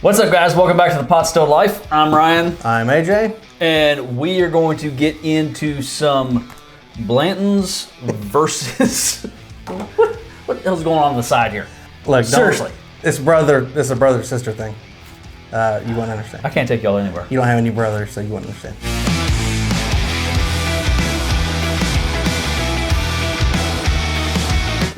What's up, guys? Welcome back to the Pot Still Life. I'm Ryan. I'm AJ. And we are going to get into some Blantons versus... what the hell's going on the side here? Look, seriously. It's a brother-sister thing. You won't understand. I can't take y'all anywhere. You don't have any brothers, so you won't understand.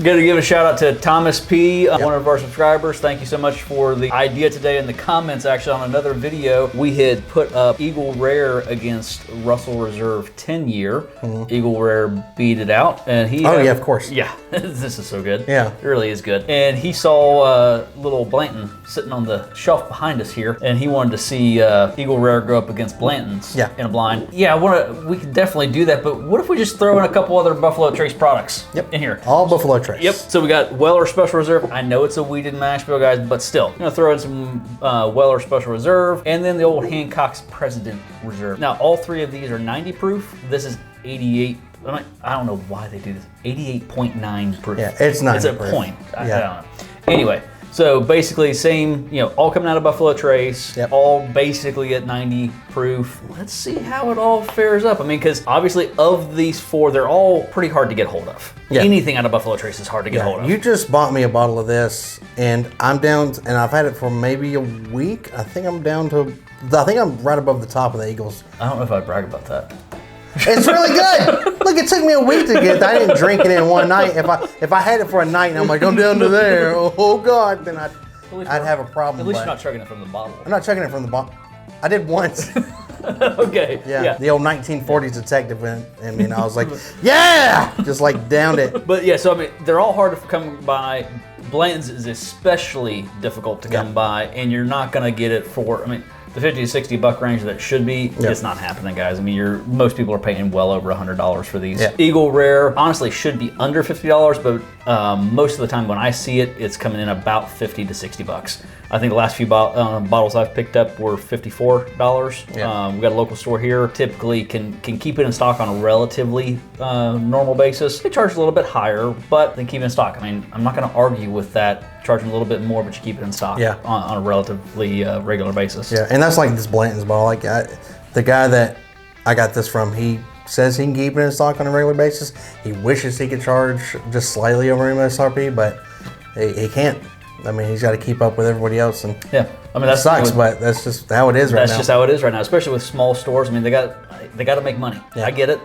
Got to give a shout out to Thomas P, one of our subscribers. Thank you so much for the idea today. In the comments, actually, on another video, we had put up Eagle Rare against Russell Reserve 10-year. Mm-hmm. Eagle Rare beat it out, and he. Oh yeah, of course. Yeah, this is so good. Yeah, it really is good. And he saw little Blanton sitting on the shelf behind us here, and he wanted to see Eagle Rare go up against Blantons in a blind. Yeah, we could definitely do that. But what if we just throw in a couple other Buffalo Trace products in here? All Buffalo Trace. Yep. So we got Weller Special Reserve. I know it's a weeded mash bill, guys, but still, I'm gonna throw in some Weller Special Reserve, and then the old Hancock's President Reserve. Now, all three of these are 90 proof. This is 88. I don't know why they do this. 88.9 proof. Yeah, it's 90 It's a proof. point. I don't know. Anyway. So basically, same, all coming out of Buffalo Trace, all basically at 90 proof. Let's see how it all fares up. I mean, because obviously of these four, they're all pretty hard to get hold of. Yeah. Anything out of Buffalo Trace is hard to get hold of. You just bought me a bottle of this, and I'm down, and I've had it for maybe a week. I think I'm right above the top of the Eagles. I don't know if I'd brag about that. It's really good. Look, it took me a week to get. I didn't drink it in one night. If I had it for a night and I'm like, I'm down to there, oh God, then I'd have a problem. At least you're not chugging it from the bottle. I'm not chugging it from the bottle. I did once. Okay. Yeah. The old 1940s detective went, and I was like, yeah, just like downed it. But yeah, so I mean, they're all hard to come by. Blantons is especially difficult to come by, and you're not gonna get it for. I mean, the 50 to 60 buck range that should be, it's not happening, guys. I mean, most people are paying well over $100 for these. Yeah. Eagle Rare, honestly, should be under $50, but most of the time when I see it, it's coming in about 50 to 60 bucks. I think the last few bottles I've picked up were $54. Yeah. We got a local store here. Typically can keep it in stock on a relatively normal basis. They charge a little bit higher, but they keep it in stock. I mean, I'm not going to argue with that. Charging a little bit more, but you keep it in stock on a relatively regular basis. Yeah, and that's like this Blanton's bottle. Like the guy that I got this from, he says he can keep it in stock on a regular basis. He wishes he could charge just slightly over MSRP, but he can't. I mean, he's got to keep up with everybody else, and I mean that sucks, but that's just how it is right now. That's just how it is right now, especially with small stores. I mean, they got to make money. Yeah. I get it.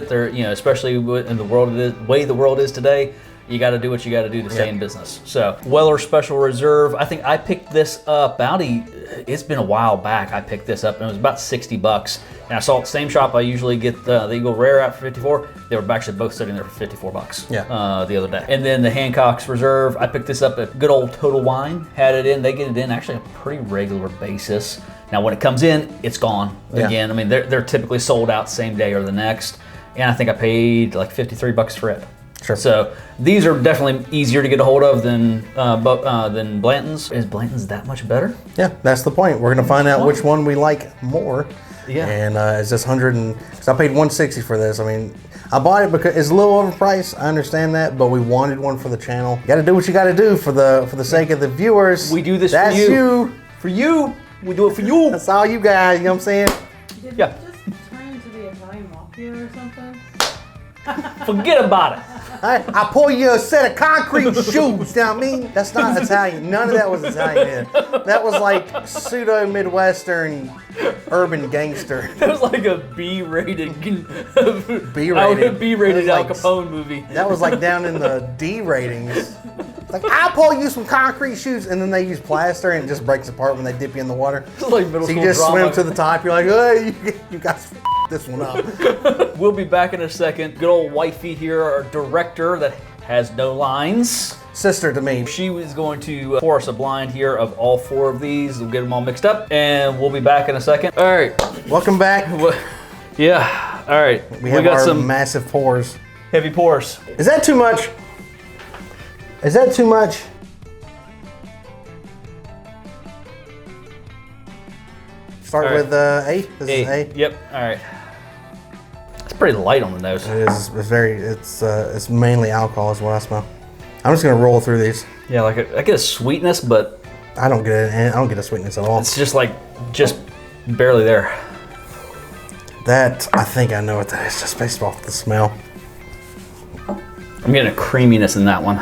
They're especially in the way the world is today. You got to do what you got to do to stay in business. So Weller Special Reserve. I think I picked this up it's been a while back. I picked this up and it was about 60 bucks. And I saw it at the same shop I usually get the Eagle Rare at for 54. They were actually both sitting there for 54 bucks the other day. And then the Hancock's Reserve, I picked this up at good old Total Wine. Had it in. They get it in actually on a pretty regular basis. Now when it comes in, it's gone again. I mean, they're typically sold out same day or the next. And I think I paid like 53 bucks for it. Sure. So these are definitely easier to get a hold of than Blantons. Is Blantons that much better? Yeah, that's the point. We're gonna find out which one we like more. Yeah. And is this 100? Because I paid 160 for this. I mean, I bought it because it's a little overpriced. I understand that, but we wanted one for the channel. You got to do what you got to do for the sake of the viewers. We do this for you. For you. We do it for you. That's all you guys. You know what I'm saying? Did it just turn into the Italian Mafia or something? Forget about it. I pour you a set of concrete shoes, you know what I mean? That's not Italian. None of that was Italian. That was like pseudo-Midwestern urban gangster. That was like a B-rated B-rated Al Capone movie. That was like down in the D ratings. Like, I'll pour you some concrete shoes, and then they use plaster and it just breaks apart when they dip you in the water. It's like middle so school you just drama. swim to the top, you're like, oh, you guys this one up. We'll be back in a second. Good old wifey here, our director that has no lines. Sister to me. She was going to pour us a blind here of all four of these. We'll get them all mixed up, and we'll be back in a second. All right. Welcome back. Yeah. All right. We got some massive pours. Heavy pours. Is that too much? Is that too much? Start with A. This is A. Yep. All right. It's pretty light on the nose. It is. It's mainly alcohol is what I smell. I'm just gonna roll through these. Yeah, I get a sweetness, but I don't get it. I don't get a sweetness at all. It's just barely there. That, I think I know what that is, just based off the smell. I'm getting a creaminess in that one.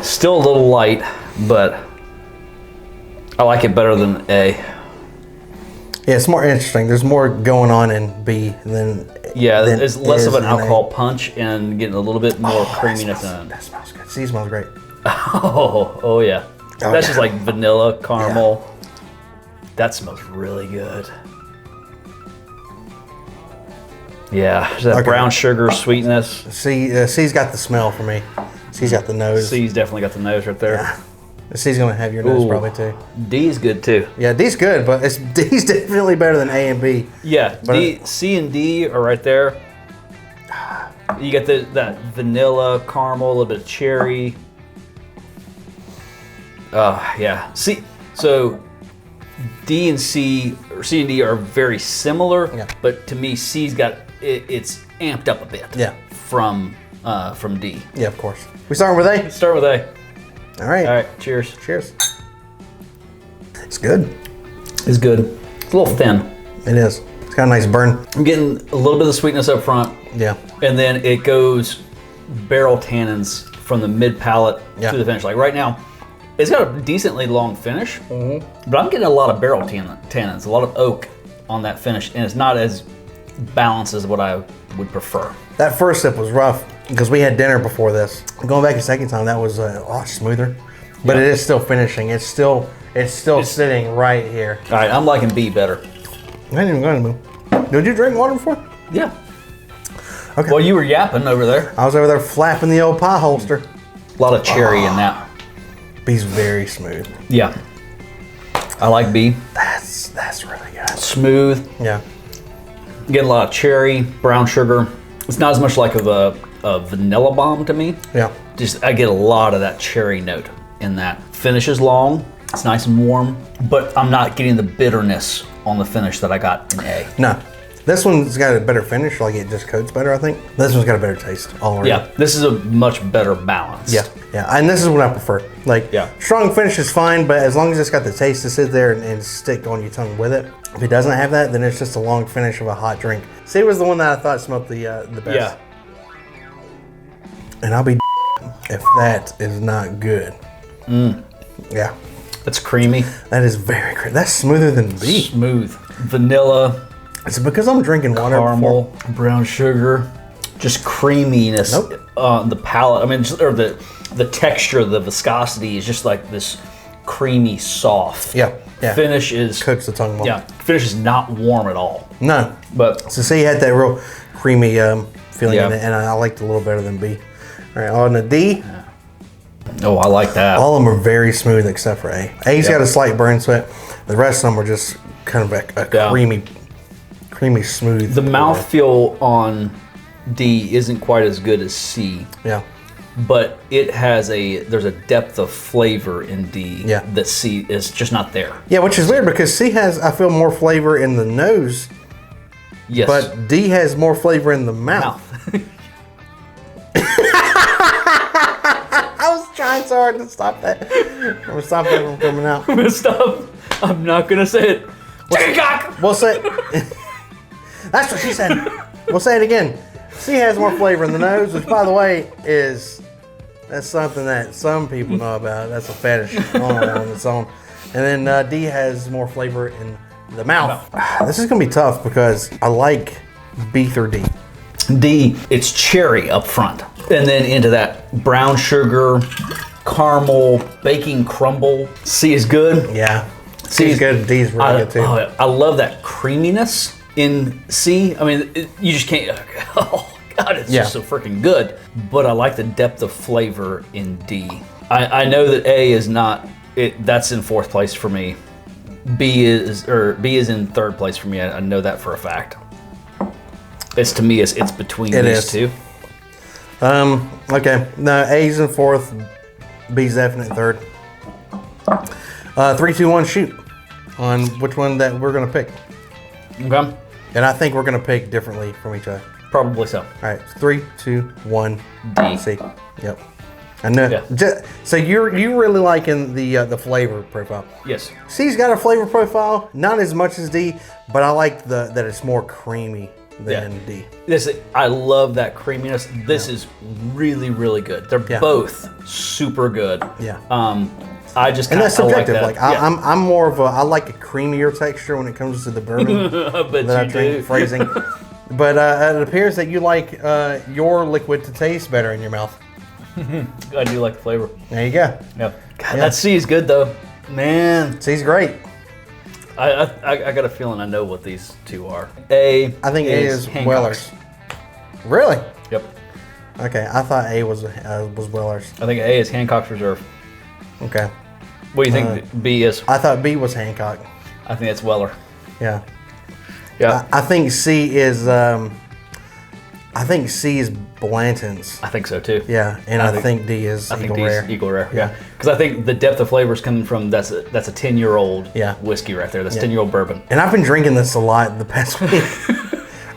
Still a little light, but I like it better than A. Yeah, it's more interesting. There's more going on in B than it's less of an alcohol A. punch and getting a little bit more creaminess in it. That smells good. See, it smells great. Oh yeah. Oh, That's yeah. just like vanilla, caramel. Yeah. That smells really good. Yeah, there's that brown sugar sweetness. C's got the smell for me. C's got the nose. C's definitely got the nose right there. Yeah. C's gonna have your nose probably too. D's good too. Yeah, D's good, but D's definitely better than A and B. Yeah, C and D are right there. You get that vanilla, caramel, a little bit of cherry. Yeah. So D and C, or C and D are very similar, but to me, C's got it's amped up a bit. Yeah. From D. Yeah, of course. We starting with A? Let's start with A. All right. All right. Cheers. Cheers. It's good. It's good. It's a little thin. It is. It's got a nice burn. I'm getting a little bit of sweetness up front. Yeah. And then it goes barrel tannins from the mid palate to the finish. Like right now, it's got a decently long finish, but I'm getting a lot of barrel tannins, a lot of oak on that finish, and it's not as balanced as what I would prefer. That first sip was rough because we had dinner before this. Going back a second time, that was a lot smoother, but it is still finishing. It's still sitting right here. All right, I'm liking B better. I ain't even going to move. Did you drink water before? Yeah. Okay. Well, you were yapping over there. I was over there flapping the old pie holster. A lot of cherry in that. B's very smooth. Yeah. I like B. That's really good. Smooth. Yeah. Get a lot of cherry, brown sugar. It's not as much like a vanilla bomb to me. Yeah. Just I get a lot of that cherry note in that. Finish is long. It's nice and warm, but I'm not getting the bitterness on the finish that I got in A. No. This one's got a better finish, like it just coats better, I think. This one's got a better taste all around. Yeah, this is a much better balance. Yeah, and this is what I prefer. Like, strong finish is fine, but as long as it's got the taste to sit there and stick on your tongue with it. If it doesn't have that, then it's just a long finish of a hot drink. See, it was the one that I thought smelled the best. Yeah. And I'll be if that is not good. Yeah. That's creamy. That is very creamy. That's smoother than B. Smooth. Vanilla. Is it because I'm drinking water Caramel, before? brown sugar, just creaminess on the palate. I mean, or the texture, the viscosity is just like this creamy, soft. Yeah. Finish is coats the tongue well. Yeah, finish is not warm at all. No. But so C had that real creamy feeling in it, and I liked it a little better than B. All right, on the D. Oh, I like that. All of them are very smooth except for A. A's got a slight burn to it. The rest of them are just kind of a creamy smooth. The mouthfeel on D isn't quite as good as C. Yeah. But it has there's a depth of flavor in D that C is just not there. Yeah, which is weird because C has, I feel, more flavor in the nose. Yes. But D has more flavor in the mouth. I was trying so hard to stop that. I'm going to stop that from coming out. I'm going to stop. I'm not going to say it. We'll say That's what she said. We'll say it again. C has more flavor in the nose, which, by the way, that's something that some people know about. That's a fetish on its own. And then D has more flavor in the mouth. This is going to be tough because I like B through D. D, it's cherry up front. And then into that brown sugar, caramel, baking crumble. C is good. Yeah. C is good. D is really good too. I love that creaminess in C. I mean, you just can't. Oh God, it's just so freaking good. But I like the depth of flavor in D. I know that A is not. That's in fourth place for me. B is in third place for me. I know that for a fact. To me, it's between these two. Okay. No, A's in fourth. B's definitely third. 3, 2, 1, shoot on which one that we're gonna pick. Okay. And I think we're gonna pick differently from each other. Probably so. All right. 3, 2, 1. D. C. Yep. I know. Yeah. So you really liking the flavor profile? Yes. C's got a flavor profile, not as much as D, but I like that it's more creamy than D. I love that creaminess. This is really, really good. They're both super good. Yeah. I just and that's subjective. like that. I'm more of I like a creamier texture when it comes to the bourbon that I drink. Phrasing. But it appears that you like your liquid to taste better in your mouth. I do like the flavor. There you go. Yep. God, that C is good though. Man. C's great. I got a feeling I know what these two are. I think A is Weller's. Really? Yep. Okay, I thought A was Weller's. I think A is Hancock's Reserve. Okay. What do you think B is? I thought B was Hancock. I think it's Weller. Yeah. Yeah. I think C is Blantons. I think so too. Yeah, and I think D is Eagle Rare. Eagle Rare. Yeah. Because I think the depth of flavor is coming from that's a 10-year-old whiskey right there. That's 10-year-old bourbon. And I've been drinking this a lot the past week.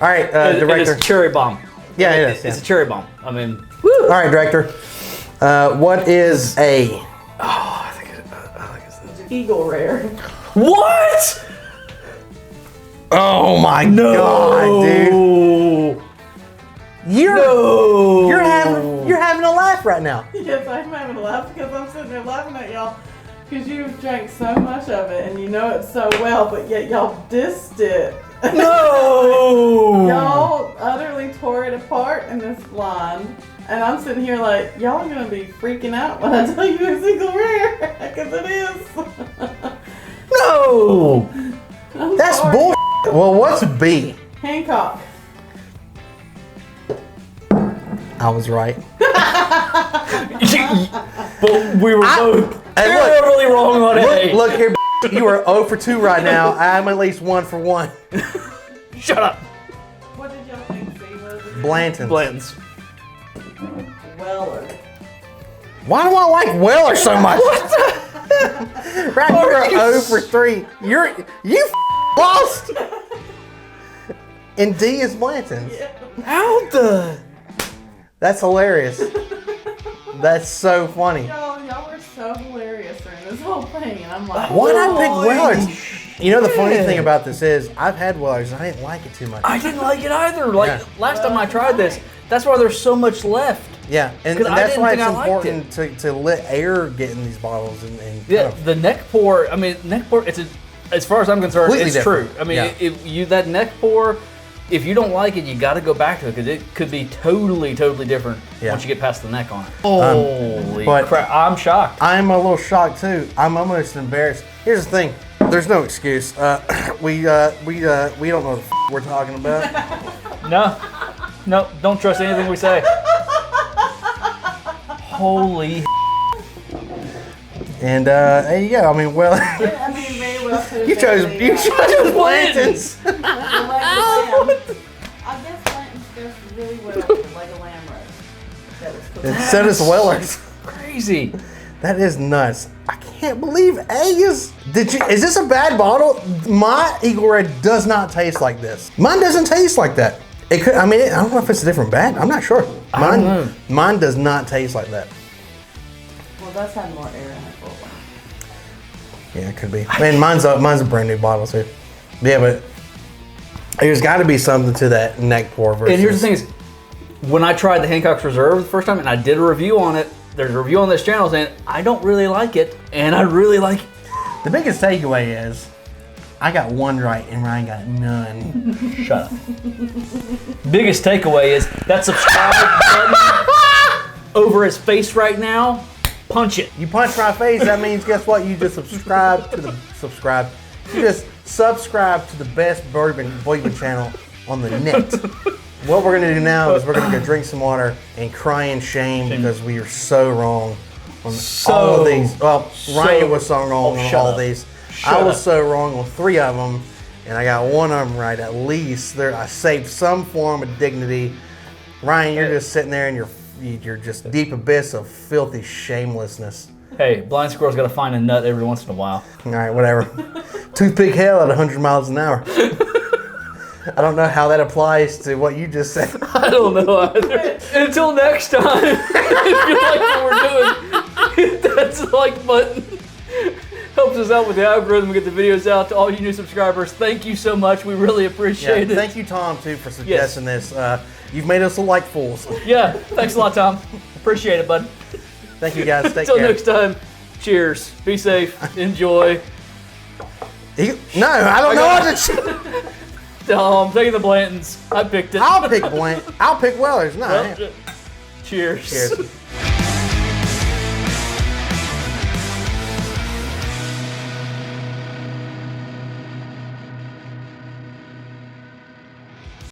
All right, director. It's cherry bomb. Yeah, it is. It's a cherry bomb. I mean, woo. All right, director. What is A? Oh, I think it's Eagle Rare. What? Oh my God, dude! You're having a laugh right now. Yes, I'm having a laugh because I'm sitting there laughing at y'all because you've drank so much of it and you know it so well, but yet y'all dissed it. No! Y'all utterly tore it apart in this blind. And I'm sitting here like, y'all are going to be freaking out when I tell you it's Eagle Rare. Because it is. No! That's bull. Well, what's B? Hancock. I was right. But we were both really wrong on it. Look here, you are 0 for 2 right now. I'm at least 1 for 1. Shut up. What did y'all think C was? Blantons. Weller. Why do I like Weller so much? Right, you're 0 for 3. You lost. And D is Blantons. Yeah. How the? That's hilarious. That's so funny. Y'all were so hilarious during this whole thing, and I'm like, why'd I pick Weller's? You know the funny thing about this is I've had Weller's and I didn't like it too much. I didn't like it either. Like last time I tried this, that's why there's so much left. Yeah, and that's why it's important to let air get in these bottles and the neck pour. I mean, neck pour. As far as I'm concerned, it's different. True. I mean, if that neck pour, if you don't like it, you got to go back to it because it could be totally different once you get past the neck on it. Holy crap! I'm shocked. I'm a little shocked too. I'm almost embarrassed. Here's the thing. There's no excuse. We don't know what the we're talking about. No, don't trust anything we say. Holy. And there you go. I mean, well, you chose Blantons. I guess Blantons goes really well with like a lamb roast. And so does Weller's. Crazy. That is nuts. I can't believe A is. Is this a bad bottle? My Eagle Red does not taste like this. Mine doesn't taste like that. It could. I mean, I don't know if it's a different bag. I'm not sure. I don't know. Mine does not taste like that. Well, that's had more air in it for a while. Yeah, it could be. Man, mine's a brand new bottle too. Yeah, but there's got to be something to that neck pour versus. And here's the thing: is when I tried the Hancock's Reserve the first time, and I did a review on it. There's a review on this channel saying I don't really like it, and I really like it. The biggest takeaway is I got one right and Ryan got none. Shut up. Biggest takeaway is that subscribe button over his face right now. Punch it. You punch my face, that means guess what? You just subscribe to the You just subscribe to the best bourbon channel on the net. What we're gonna do now is we're gonna go drink some water and cry in shame because we are so wrong on all of these. Well, Ryan was so wrong on all of these. I was so wrong on 3 of them, and I got 1 of them right at least. I saved some form of dignity. Ryan, you're just sitting there in you're just deep abyss of filthy shamelessness. Hey, blind squirrel's got to find a nut every once in a while. All right, whatever. Toothpick hell at 100 miles an hour. I don't know how that applies to what you just said. I don't know either. Until next time, if you like what we're doing, hit that like button. Helps us out with the algorithm. We get the videos out to all you new subscribers. Thank you so much. We really appreciate it. Thank you, Tom, too, for suggesting this. You've made us look like fools. Yeah, thanks a lot, Tom. Appreciate it, bud. Thank you, guys. Take Until care. next time, cheers. Be safe. Enjoy. No, I don't know what to. I'm taking the Blantons. I picked it. I'll pick Blant. I'll pick Weller's. No. Well, cheers. Cheers.